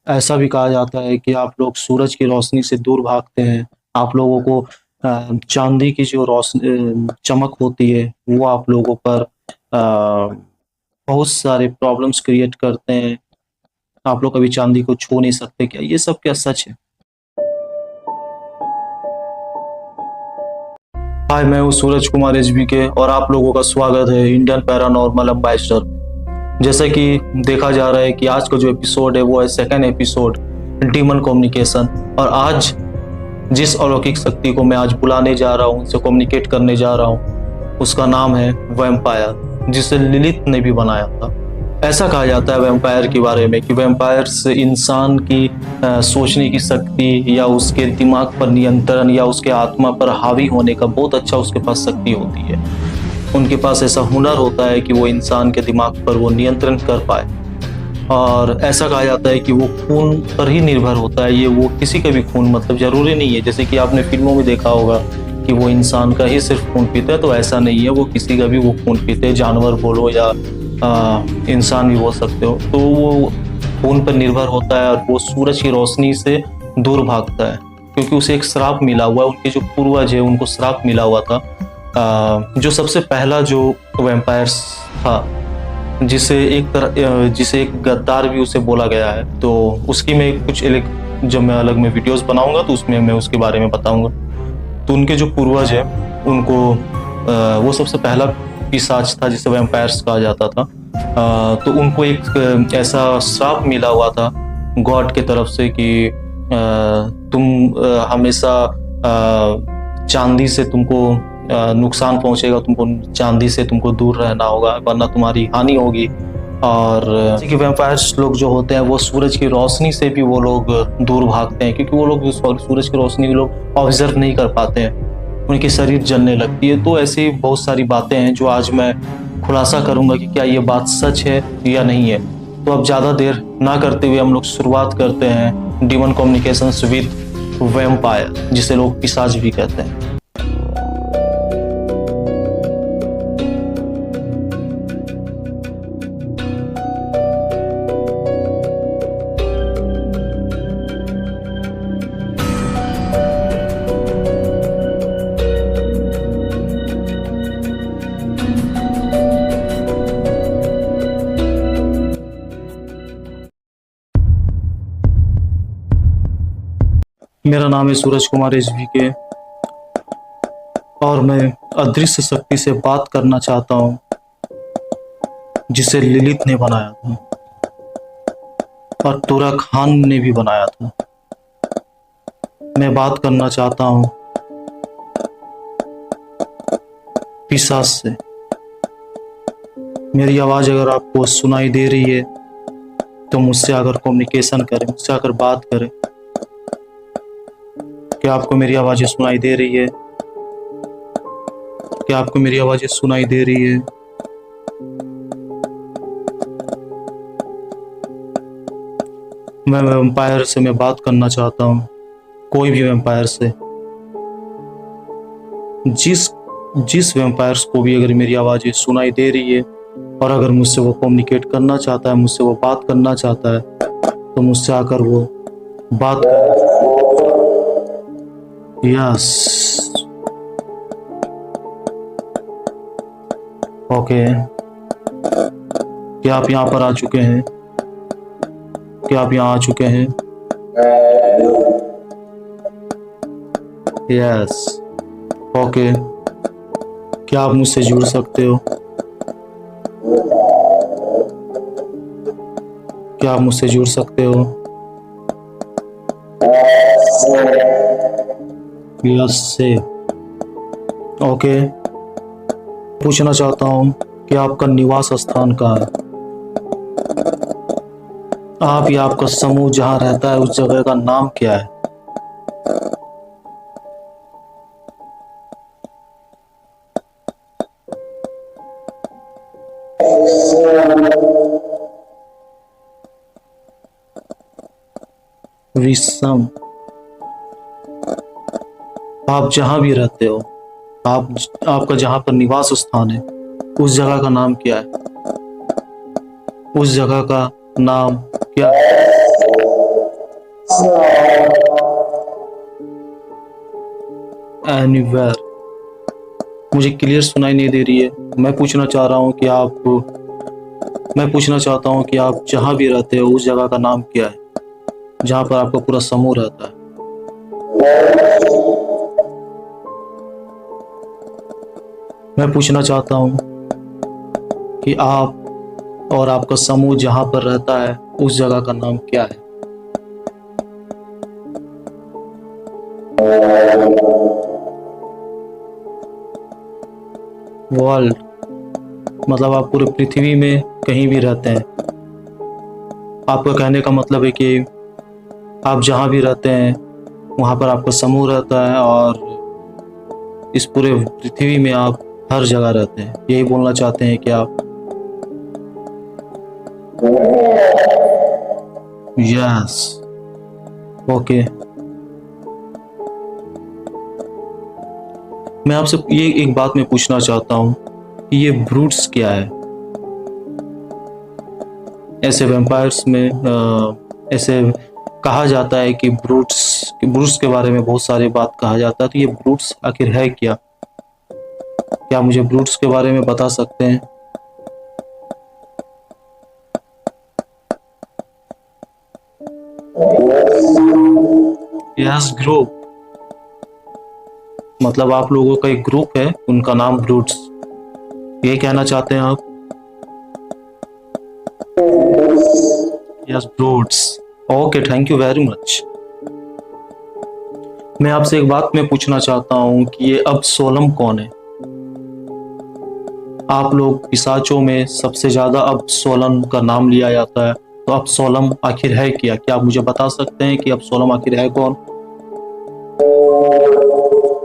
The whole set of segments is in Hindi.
ऐसा भी कहा जाता है कि आप लोग सूरज की रोशनी से दूर भागते हैं। आप लोगों को चांदी की जो रोशनी चमक होती है वो आप लोगों पर बहुत सारे प्रॉब्लम्स क्रिएट करते हैं। आप लोग कभी चांदी को छू नहीं सकते। क्या ये सब क्या सच है? हाय, मैं हूँ सूरज कुमार एचबीके और आप लोगों का स्वागत है इंडियन पैरानॉर्मल एम्बेसडर। जैसा कि देखा जा रहा है कि आज का जो एपिसोड है वो है सेकंड एपिसोड, डीमन कम्युनिकेशन। और आज जिस अलौकिक शक्ति को मैं आज बुलाने जा रहा हूँ, उनसे कम्युनिकेट करने जा रहा हूँ, उसका नाम है वैम्पायर, जिसे लिलिथ ने भी बनाया था। ऐसा कहा जाता है वैम्पायर के बारे में कि वैम्पायर से इंसान की सोचने की शक्ति या उसके दिमाग पर नियंत्रण या उसके आत्मा पर हावी होने का बहुत अच्छा उसके पास शक्ति होती है। उनके पास ऐसा हुनर होता है कि वो इंसान के दिमाग पर वो नियंत्रण कर पाए। और ऐसा कहा जाता है कि वो खून पर ही निर्भर होता है। ये वो किसी का भी खून मतलब जरूरी नहीं है, जैसे कि आपने फिल्मों में देखा होगा कि वो इंसान का ही सिर्फ खून पीते हैं, तो ऐसा नहीं है। वो किसी का भी वो खून पीते हैं, जानवर बोलो या इंसान भी बोल सकते हो। तो वो खून पर निर्भर होता है और वो सूरज की रोशनी से दूर भागता है, क्योंकि उसे एक श्राप मिला हुआ है। उनके जो पूर्वज है उनको श्राप मिला हुआ था। जो सबसे पहला जो वैम्पायर्स था, जिसे एक गद्दार भी उसे बोला गया है, तो उसकी मैं कुछ जब मैं अलग में वीडियोस बनाऊंगा तो उसमें मैं उसके बारे में बताऊंगा। तो उनके जो पूर्वज है उनको वो सबसे पहला पिशाच था जिसे वैम्पायर्स कहा जाता था। तो उनको एक ऐसा श्राप मिला हुआ था गॉड के तरफ से कि तुम हमेशा चांदी से तुमको नुकसान पहुंचेगा, तुमको चांदी से तुमको दूर रहना होगा वरना तुम्हारी हानि होगी। और कि वैम्पायर्स लोग जो होते हैं वो सूरज की रोशनी से भी वो लोग दूर भागते हैं, क्योंकि वो लोग सूरज की रोशनी को लोग ऑब्जर्व नहीं कर पाते हैं, उनकी शरीर जलने लगती है। तो ऐसी बहुत सारी बातें हैं जो आज मैं खुलासा करूंगा कि क्या ये बात सच है या नहीं है। तो अब ज़्यादा देर ना करते हुए हम लोग शुरुआत करते हैं डीमन कम्युनिकेशंस विद वैम्पायर, जिसे लोग पिशाच भी कहते हैं। मेरा नाम है सूरज कुमार एचबीके और मैं अदृश्य शक्ति से बात करना चाहता हूँ, जिसे लिलिथ ने बनाया था और तुरा खान ने भी बनाया था। मैं बात करना चाहता हूँ पिशाच से। मेरी आवाज़ अगर आपको सुनाई दे रही है तो मुझसे अगर कम्युनिकेशन करें, मुझसे अगर बात करें। क्या आपको मेरी आवाज़ें सुनाई दे रही है? क्या आपको मेरी आवाज़ें सुनाई दे रही है? मैं वैम्पायर से मैं बात करना चाहता हूँ, कोई भी वैम्पायर से। जिस वैम्पायर्स को भी अगर मेरी आवाज़ें सुनाई दे रही है और अगर मुझसे वो कम्युनिकेट करना चाहता है, मुझसे वो बात करना चाहता है, तो मुझसे आकर वो बात करे। Yes, okay. क्या आप यहाँ पर आ चुके हैं? क्या आप यहाँ आ चुके हैं? Yes, okay. क्या आप मुझसे जुड़ सकते हो? क्या आप मुझसे जुड़ सकते हो? यस से ओके। पूछना चाहता हूँ कि आपका निवास स्थान कहाँ है? आप या आपका समूह जहाँ रहता है उस जगह का नाम क्या है? विषम। आप जहाँ भी रहते हो, आपका जहाँ पर निवास स्थान है उस जगह का नाम क्या है? उस जगह का नाम क्या है? एनीवेयर। मुझे क्लियर सुनाई नहीं दे रही है। मैं पूछना चाहता हूँ कि आप जहाँ भी रहते हो उस जगह का नाम क्या है, जहाँ पर आपका पूरा समूह रहता है। मैं पूछना चाहता हूँ कि आप और आपका समूह जहाँ पर रहता है उस जगह का नाम क्या है। वर्ल्ड मतलब आप पूरे पृथ्वी में कहीं भी रहते हैं। आपका कहने का मतलब है कि आप जहाँ भी रहते हैं वहाँ पर आपका समूह रहता है और इस पूरे पृथ्वी में आप हर जगह रहते हैं। यही बोलना चाहते हैं कि आप? Yes, okay. मैं आपसे ये एक बात मैं पूछना चाहता हूँ कि ये ब्रूट्स क्या है? ऐसे वैम्पायर्स में ऐसे कहा जाता है कि ब्रूट्स के बारे में बहुत सारी बात कहा जाता है, तो ये ब्रूट्स आखिर है क्या? क्या मुझे ब्रूट्स के बारे में बता सकते हैं? Yes, group. मतलब आप लोगों का एक ग्रुप है, उनका नाम ब्रूट्स, ये कहना चाहते हैं आप? Yes, Brutus. Okay, thank you very much. मैं आपसे एक बात मैं पूछना चाहता हूँ कि ये अबसोलम कौन है? आप लोग पिशाचों में सबसे ज्यादा अबसोलम का नाम लिया जाता है, तो अबसोलम आखिर है क्या? क्या आप मुझे बता सकते हैं कि अबसोलम आखिर है कौन?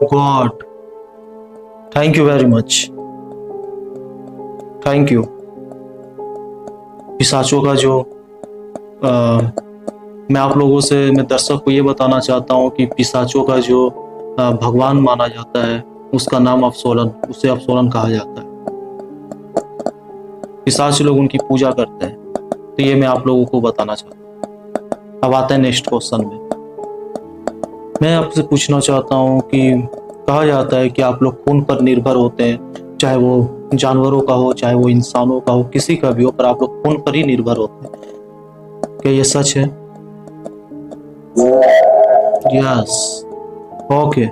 God, thank you very much, thank you. पिशाचों का जो मैं आप लोगों से, मैं दर्शक को ये बताना चाहता हूँ कि पिशाचों का जो भगवान माना जाता है उसका नाम अबसोलन, उसे अबसोलन कहा जाता है। पिशाच लोग उनकी पूजा करते हैं, तो ये मैं आप लोगों को बताना चाहता हूँ। अब आते हैं नेक्स्ट क्वेश्चन में। मैं आपसे पूछना चाहता हूँ कि कहा जाता है कि आप लोग खून पर निर्भर होते हैं, चाहे वो जानवरों का हो, चाहे वो इंसानों का हो, किसी का भी हो, पर आप लोग खून पर ही निर्भर होते हैं। क्या ये सच है? Yes, okay.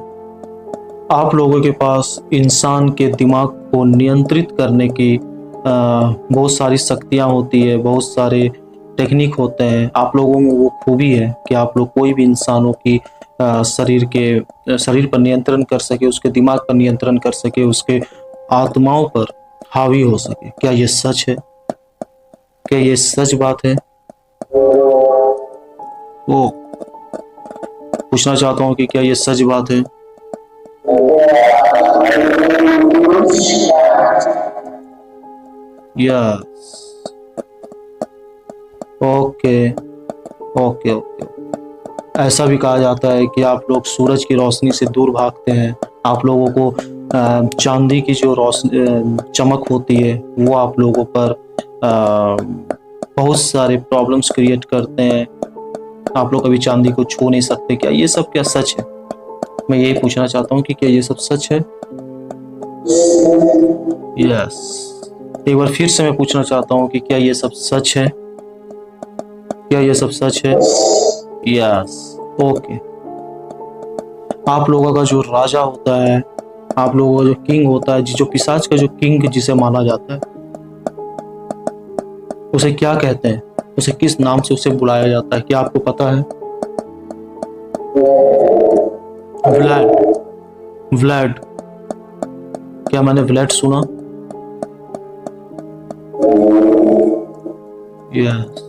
आप लोगों के पास इंसान के दिमाग को नियंत्रित करने की बहुत सारी शक्तियाँ होती है, बहुत सारे टेक्निक होते हैं। आप लोगों में वो खूबी है कि आप लोग कोई भी इंसानों की शरीर पर नियंत्रण कर सके, उसके दिमाग पर नियंत्रण कर सके, उसके आत्माओं पर हावी हो सके। क्या ये सच है? क्या ये सच बात है? वो पूछना चाहता हूँ कि क्या ये सच बात है? Yes, okay, okay, okay. ऐसा भी कहा जाता है कि आप लोग सूरज की रोशनी से दूर भागते हैं। आप लोगों को चांदी की जो चमक होती है वो आप लोगों पर बहुत सारे प्रॉब्लम्स क्रिएट करते हैं। आप लोग कभी चांदी को छू नहीं सकते। क्या ये सब क्या सच है? मैं यही पूछना चाहता हूँ कि क्या ये सब सच है? यस, एक बार फिर से मैं पूछना चाहता हूँ कि क्या ये सब सच है? क्या ये सब सच है? Yes, okay. आप लोगों का जो राजा होता है, आप लोगों का जो किंग होता है, जो पिशाच का जो किंग जिसे माना जाता है, उसे क्या कहते हैं? उसे किस नाम से उसे बुलाया जाता है? क्या आपको पता है? Vlad, Vlad. क्या मैंने व्लैड सुना? यस,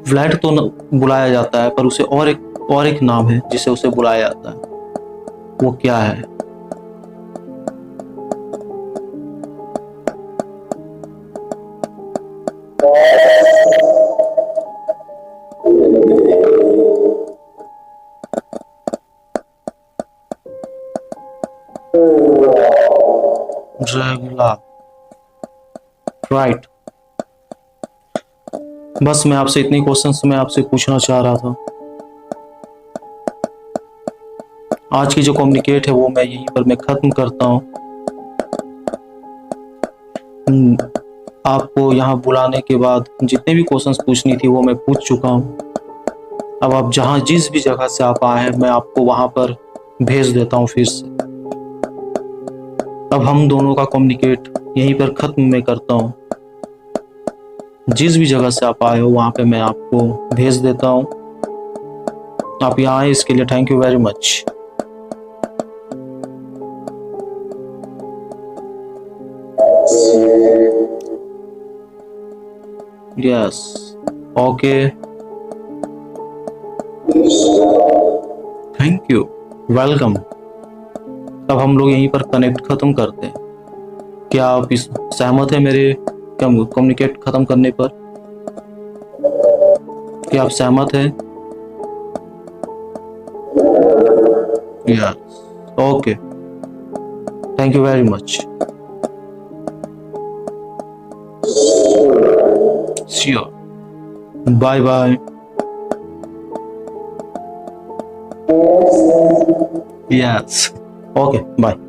व्लैड तो बुलाया जाता है, पर उसे और एक नाम है जिसे उसे बुलाया जाता है। वो क्या है? ड्रैगुला, राइट। बस मैं आपसे इतनी क्वेश्चंस मैं आपसे पूछना चाह रहा था। आज की जो कम्युनिकेट है वो मैं यहीं पर मैं ख़त्म करता हूँ। आपको यहाँ बुलाने के बाद जितने भी क्वेश्चंस पूछनी थी वो मैं पूछ चुका हूँ। अब आप जहाँ जिस भी जगह से आप आए हैं मैं आपको वहाँ पर भेज देता हूँ फिर से। अब हम दोनों का कम्युनिकेट यहीं पर ख़त्म मैं करता हूँ। जिस भी जगह से आप आए हो वहाँ पे मैं आपको भेज देता हूँ। आप यहाँ आए इसके लिए thank you very much. Yes, okay, thank you, welcome. अब हम लोग यहीं पर कनेक्ट खत्म करते हैं। क्या आप इस सहमत है मेरे कम्युनिकेट खत्म करने पर? क्या आप सहमत हैं? Yes, okay, thank you very much. Sure, bye bye. Yes, okay, bye.